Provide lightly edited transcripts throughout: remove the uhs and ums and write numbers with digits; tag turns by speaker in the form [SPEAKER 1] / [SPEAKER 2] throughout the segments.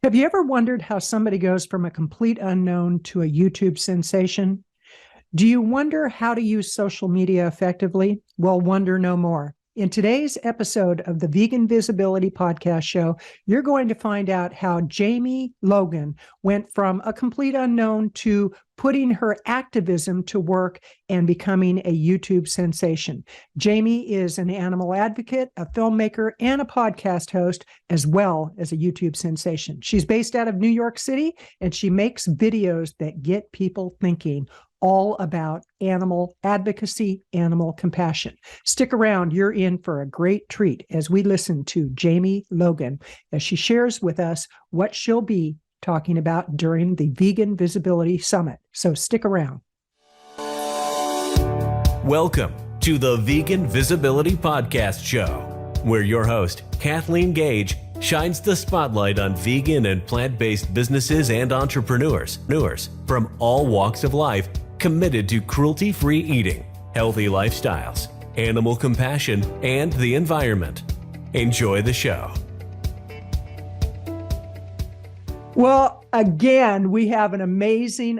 [SPEAKER 1] Have you ever wondered how somebody goes from a complete unknown to a YouTube sensation? Do you wonder how to use social media effectively? Well, wonder no more. In today's episode of the Vegan Visibility Podcast Show, you're going to find out how Jamie Logan went from a complete unknown to putting her activism to work and becoming a YouTube sensation. Jamie is an animal advocate, a filmmaker, and a podcast host, as well as a YouTube sensation. She's based out of New York City, and she makes videos that get people thinking, all about animal advocacy, animal compassion. Stick around. You're in for a great treat as we listen to Jamie Logan as she shares with us what she'll be talking about during the Vegan Visibility Summit. So stick around.
[SPEAKER 2] Welcome to the Vegan Visibility Podcast Show, where your host, Kathleen Gage, shines the spotlight on vegan and plant-based businesses and entrepreneurs from all walks of life committed to cruelty-free eating, healthy lifestyles, animal compassion, and the environment. Enjoy the show.
[SPEAKER 1] Well, again, we have an amazing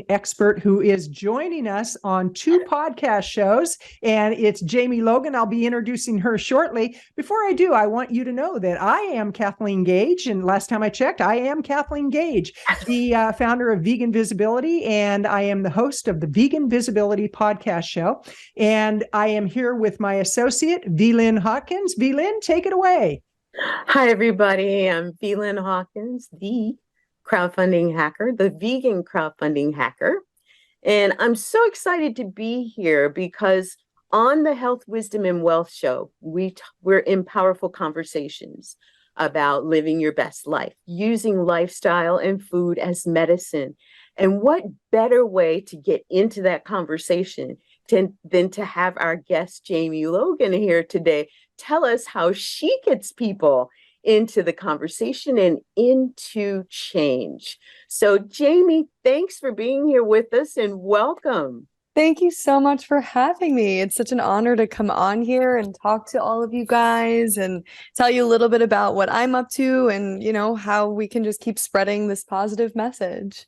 [SPEAKER 1] expert who is joining us on two podcast shows, and it's Jamie Logan. I'll be introducing her shortly. Before I do, I want you to know that I am Kathleen Gage, and last time I checked, I am Kathleen Gage, the founder of Vegan Visibility, and I am the host of the Vegan Visibility Podcast Show, and I am here with my associate, V-Lynn Hawkins. V-Lynn, take it away.
[SPEAKER 3] Hi, everybody. I'm V-Lynn Hawkins, the crowdfunding hacker, the vegan crowdfunding hacker. And I'm so excited to be here because on the Health, Wisdom, and Wealth show, we're in powerful conversations about living your best life, using lifestyle and food as medicine. And what better way to get into that conversation than to have our guest, Jamie Logan, here today tell us how she gets people into the conversation and into change. So, Jamie, thanks for being here with us and welcome.
[SPEAKER 4] Thank you so much for having me. It's such an honor to come on here and talk to all of you guys and tell you a little bit about what I'm up to and, how we can just keep spreading this positive message.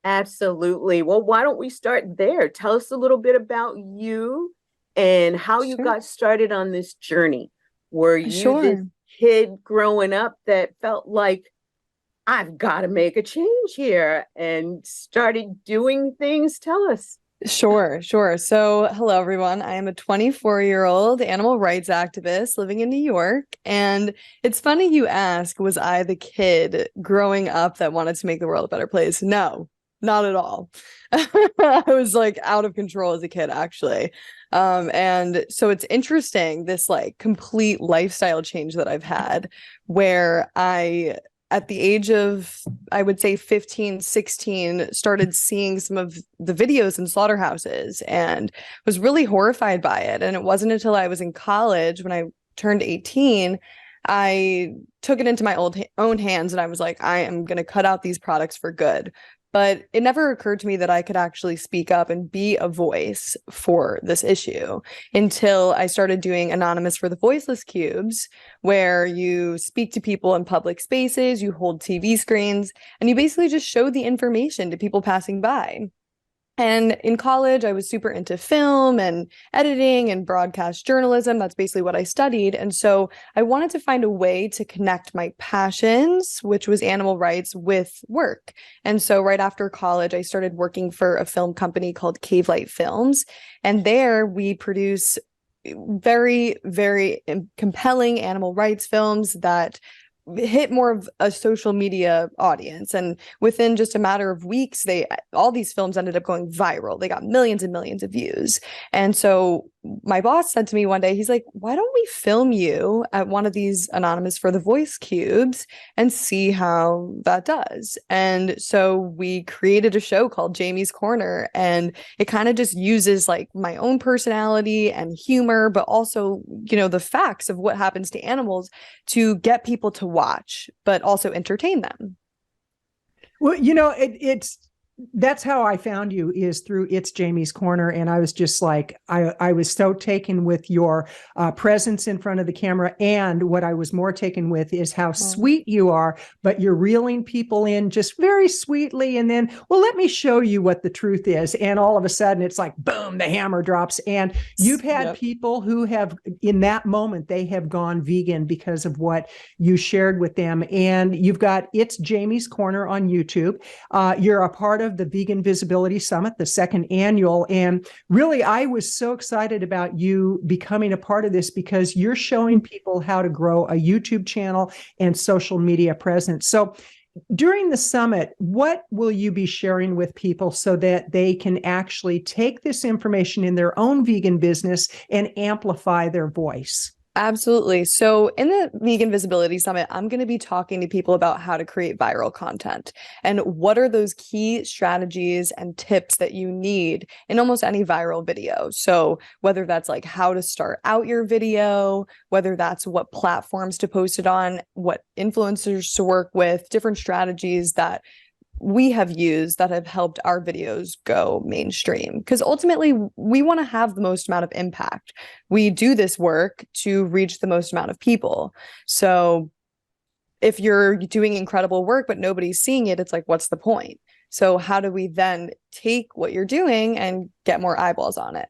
[SPEAKER 3] Absolutely. Well, why don't we start there? Tell us a little bit about you and how you got started on this journey. Were you this kid growing up that felt like, I've got to make a change here and started doing things? Tell us.
[SPEAKER 4] Sure. So, hello, everyone. I am a 24-year-old animal rights activist living in New York. And it's funny you ask, was I the kid growing up that wanted to make the world a better place? No. Not at all. I was out of control as a kid, actually. And so it's interesting, this complete lifestyle change that I've had where at the age of, I would say 15, 16, started seeing some of the videos in slaughterhouses and was really horrified by it. And it wasn't until I was in college when I turned 18, I took it into my own hands and I was like, I am going to cut out these products for good. But it never occurred to me that I could actually speak up and be a voice for this issue until I started doing Anonymous for the Voiceless Cubes, where you speak to people in public spaces, you hold TV screens, and you basically just show the information to people passing by. And in college, I was super into film and editing and broadcast journalism. That's basically what I studied. And so I wanted to find a way to connect my passions, which was animal rights, with work. And so right after college, I started working for a film company called Cave Light Films. And there we produce very, very compelling animal rights films that hit more of a social media audience. And within just a matter of weeks, all these films ended up going viral. They got millions and millions of views. And so my boss said to me one day, he's like, why don't we film you at one of these Anonymous for the Voice Cubes and see how that does? And so we created a show called Jamie's Corner, and it kind of just uses my own personality and humor, but also, the facts of what happens to animals to get people to watch, but also entertain them.
[SPEAKER 1] Well, it's That's how I found you, is through It's Jamie's Corner. And I was just like, I was so taken with your presence in front of the camera. And what I was more taken with is how sweet you are, but you're reeling people in just very sweetly. And then, well, let me show you what the truth is. And all of a sudden it's like, boom, the hammer drops. And you've had people who have, in that moment, they have gone vegan because of what you shared with them. And you've got It's Jamie's Corner on YouTube. You're a part of the Vegan Visibility Summit, the second annual. And really, I was so excited about you becoming a part of this because you're showing people how to grow a YouTube channel and social media presence. So during the summit, what will you be sharing with people so that they can actually take this information in their own vegan business and amplify their voice?
[SPEAKER 4] Absolutely. So in the Vegan Visibility Summit, I'm going to be talking to people about how to create viral content and what are those key strategies and tips that you need in almost any viral video. So whether that's like how to start out your video, whether that's what platforms to post it on, what influencers to work with, different strategies that we have used that have helped our videos go mainstream. Because ultimately, we want to have the most amount of impact. We do this work to reach the most amount of people. So if you're doing incredible work, but nobody's seeing it, it's like, what's the point? So how do we then take what you're doing and get more eyeballs on it?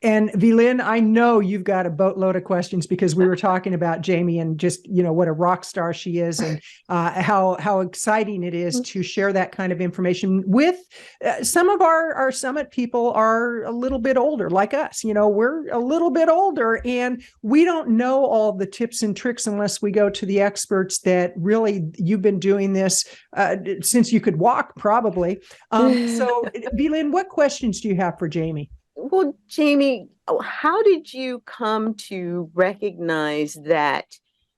[SPEAKER 1] And Vlyn, I know you've got a boatload of questions because we were talking about Jamie and just, what a rock star she is and how exciting it is to share that kind of information with some of our summit people are a little bit older, like us. We're a little bit older and we don't know all the tips and tricks unless we go to the experts that really you've been doing this since you could walk, probably. So, Vlyn, what questions do you have for Jamie?
[SPEAKER 3] Well, Jamie, how did you come to recognize that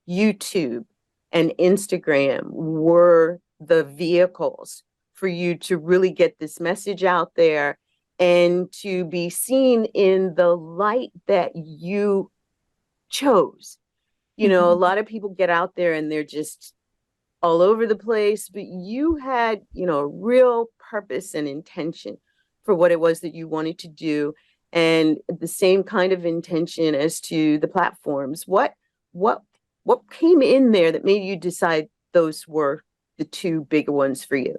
[SPEAKER 3] YouTube and Instagram were the vehicles for you to really get this message out there and to be seen in the light that you chose? A lot of people get out there and they're just all over the place, but you had, a real purpose and intention for what it was that you wanted to do, and the same kind of intention as to the platforms. What came in there that made you decide those were the two big ones for you?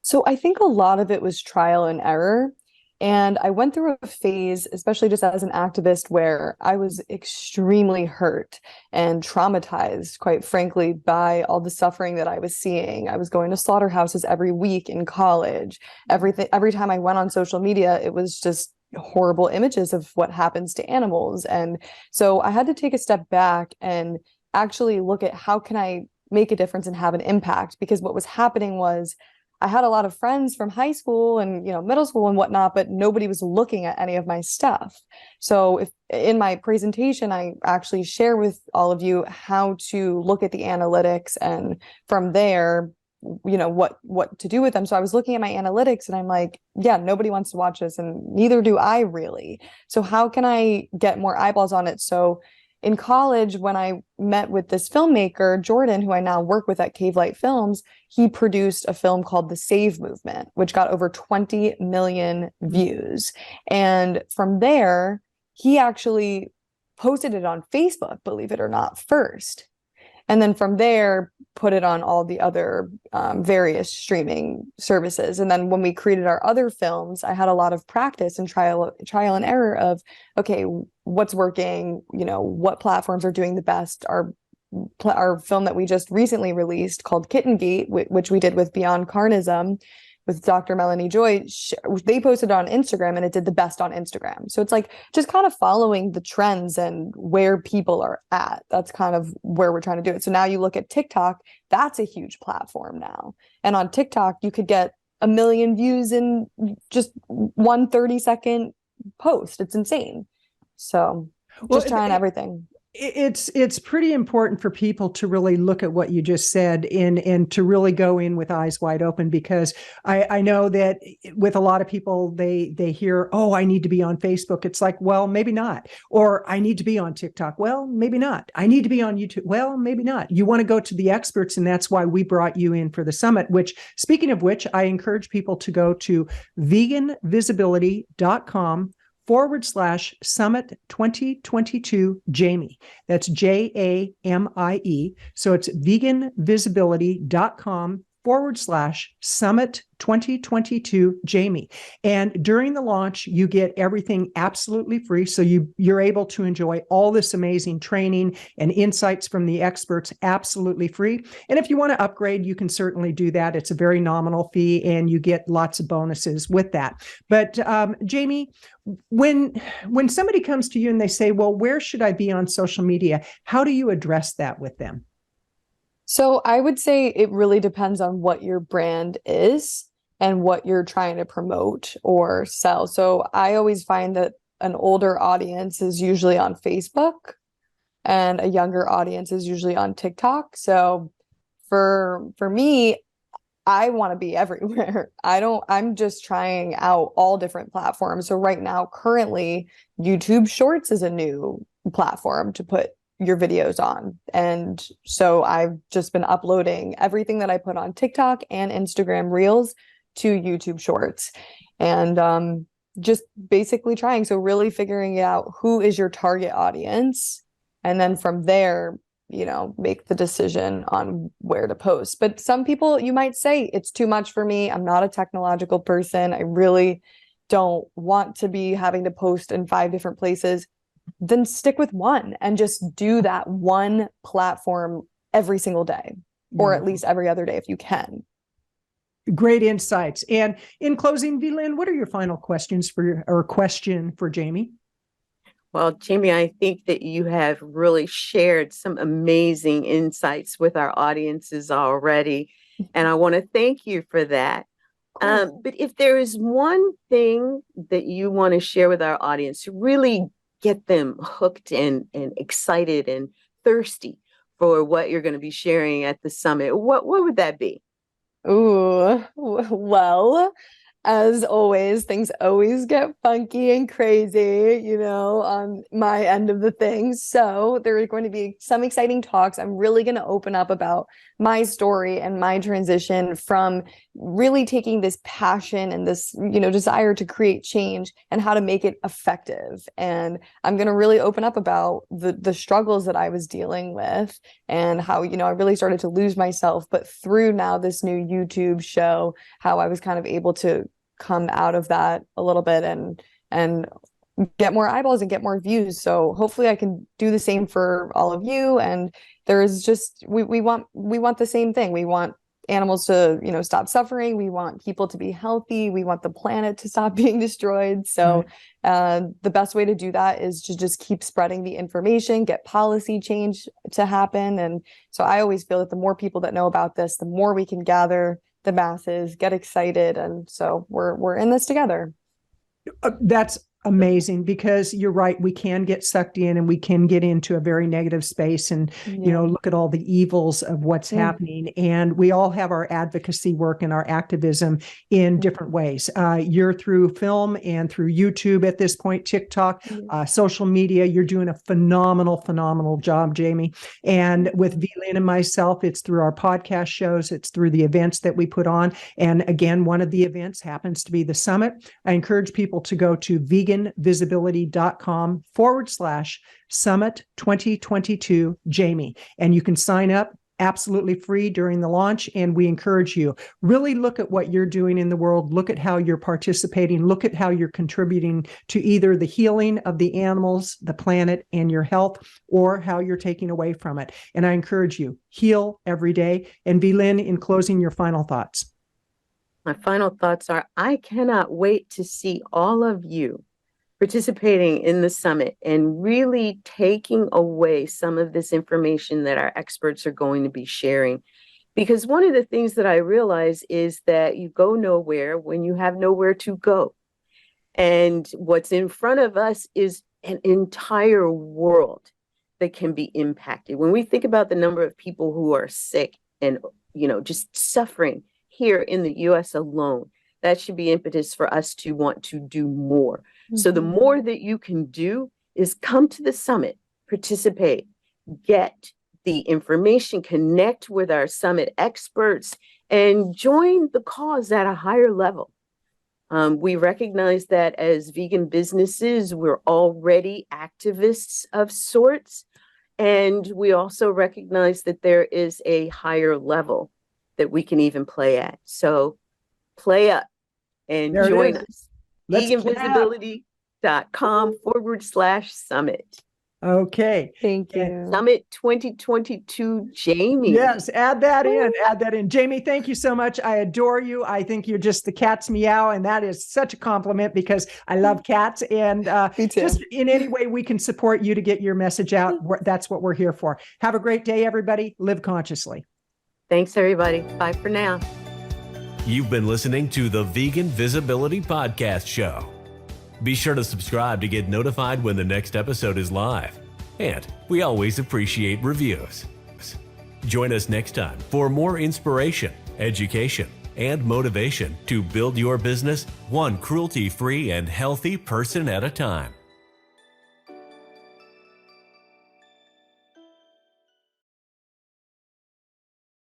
[SPEAKER 4] So I think a lot of it was trial and error. And I went through a phase, especially just as an activist, where I was extremely hurt and traumatized, quite frankly, by all the suffering that I was seeing. I was going to slaughterhouses every week in college. Every time I went on social media, it was just horrible images of what happens to animals. And so I had to take a step back and actually look at how can I make a difference and have an impact? Because what was happening was I had a lot of friends from high school and, middle school and whatnot, but nobody was looking at any of my stuff. So if in my presentation, I actually share with all of you how to look at the analytics and from there, what to do with them. So I was looking at my analytics and I'm like, yeah, nobody wants to watch this and neither do I really. So how can I get more eyeballs on it? So in college, when I met with this filmmaker, Jordan, who I now work with at Cave Light Films, he produced a film called The Save Movement, which got over 20 million views. And from there, he actually posted it on Facebook, believe it or not, first. And then from there, put it on all the other various streaming services. And then when we created our other films, I had a lot of practice and trial and error of, okay, what's working, what platforms are doing the best. Our film that we just recently released called Kitten Gate, which we did with Beyond Carnism, with Dr. Melanie Joy, they posted it on Instagram and it did the best on Instagram. So it's like just kind of following the trends and where people are at. That's kind of where we're trying to do it. So now you look at TikTok, that's a huge platform now. And on TikTok, you could get 1 million views in just one 30-second post. It's insane. So just trying everything.
[SPEAKER 1] It's pretty important for people to really look at what you just said and to really go in with eyes wide open, because I know that with a lot of people, they hear, oh, I need to be on Facebook. It's like, well, maybe not. Or I need to be on TikTok. Well, maybe not. I need to be on YouTube. Well, maybe not. You want to go to the experts, and that's why we brought you in for the summit, which, speaking of which, I encourage people to go to veganvisibility.com/summit 2022 Jamie. That's JAMIE. So it's veganvisibility.com/summit 2022 Jamie. And during the launch, you get everything absolutely free. So you're able to enjoy all this amazing training and insights from the experts absolutely free. And if you want to upgrade, you can certainly do that. It's a very nominal fee, and you get lots of bonuses with that. But Jamie, when somebody comes to you and they say, well, where should I be on social media? How do you address that with them?
[SPEAKER 4] So I would say it really depends on what your brand is and what you're trying to promote or sell. So I always find that an older audience is usually on Facebook and a younger audience is usually on TikTok. So for me, I want to be everywhere. I'm just trying out all different platforms. So right now, currently, YouTube Shorts is a new platform to put your videos on. And so I've just been uploading everything that I put on TikTok and Instagram Reels to YouTube Shorts, and just basically trying. So really figuring out who is your target audience. And then from there, make the decision on where to post. But some people, you might say, it's too much for me. I'm not a technological person. I really don't want to be having to post in 5 different places. Then stick with one and just do that one platform every single day, or at least every other day if you can.
[SPEAKER 1] Great insights. And in closing, V-Lynn, what are your final questions question for Jamie?
[SPEAKER 3] Well, Jamie, I think that you have really shared some amazing insights with our audiences already, and I want to thank you for that. But if there is one thing that you want to share with our audience to really get them hooked and excited and thirsty for what you're going to be sharing at the summit, what would that be?
[SPEAKER 4] Ooh, well, as always, things always get funky and crazy, on my end of the thing. So there are going to be some exciting talks. I'm really going to open up about my story and my transition from really taking this passion and this, desire to create change and how to make it effective. And I'm going to really open up about the struggles that I was dealing with and how, I really started to lose myself. But through now this new YouTube show, how I was kind of able to come out of that a little bit and get more eyeballs and get more views. So hopefully I can do the same for all of you. And there's just, we want the same thing. We want animals to, stop suffering. We want people to be healthy. We want the planet to stop being destroyed. So the best way to do that is to just keep spreading the information, get policy change to happen. And so I always feel that the more people that know about this, the more we can gather the masses, get excited. And so we're in this together.
[SPEAKER 1] That's amazing, because you're right. We can get sucked in and we can get into a very negative space and, look at all the evils of what's happening. And we all have our advocacy work and our activism in different ways. You're through film and through YouTube at this point, TikTok, social media. You're doing a phenomenal job, Jamie. And with V-Lynn and myself, it's through our podcast shows. It's through the events that we put on. And again, one of the events happens to be the summit. I encourage people to go to veganvisibility.com/summit 2022 Jamie. And you can sign up absolutely free during the launch. And we encourage you, really look at what you're doing in the world. Look at how you're participating. Look at how you're contributing to either the healing of the animals, the planet, and your health, or how you're taking away from it. And I encourage you, heal every day. And V-Lynn, in closing, your final thoughts.
[SPEAKER 3] My final thoughts are, I cannot wait to see all of you participating in the summit and really taking away some of this information that our experts are going to be sharing. Because one of the things that I realize is that you go nowhere when you have nowhere to go. And what's in front of us is an entire world that can be impacted. When we think about the number of people who are sick and, just suffering here in the US alone, that should be impetus for us to want to do more. Mm-hmm. So the more that you can do is come to the summit, participate, get the information, connect with our summit experts, and join the cause at a higher level. We recognize that as vegan businesses, we're already activists of sorts. And we also recognize that there is a higher level that we can even play at. So play up and join us. veganvisibility.com/summit.
[SPEAKER 1] Okay.
[SPEAKER 4] Thank you.
[SPEAKER 3] Summit 2022, Jamie.
[SPEAKER 1] Yes, add that in. Jamie, thank you so much. I adore you. I think you're just the cat's meow, and that is such a compliment because I love cats. And
[SPEAKER 4] Me too.
[SPEAKER 1] just in any way we can support you to get your message out, that's what we're here for. Have a great day, everybody. Live consciously.
[SPEAKER 3] Thanks, everybody. Bye for now.
[SPEAKER 2] You've been listening to the Vegan Visibility Podcast Show. Be sure to subscribe to get notified when the next episode is live. And we always appreciate reviews. Join us next time for more inspiration, education, and motivation to build your business one cruelty-free and healthy person at a time.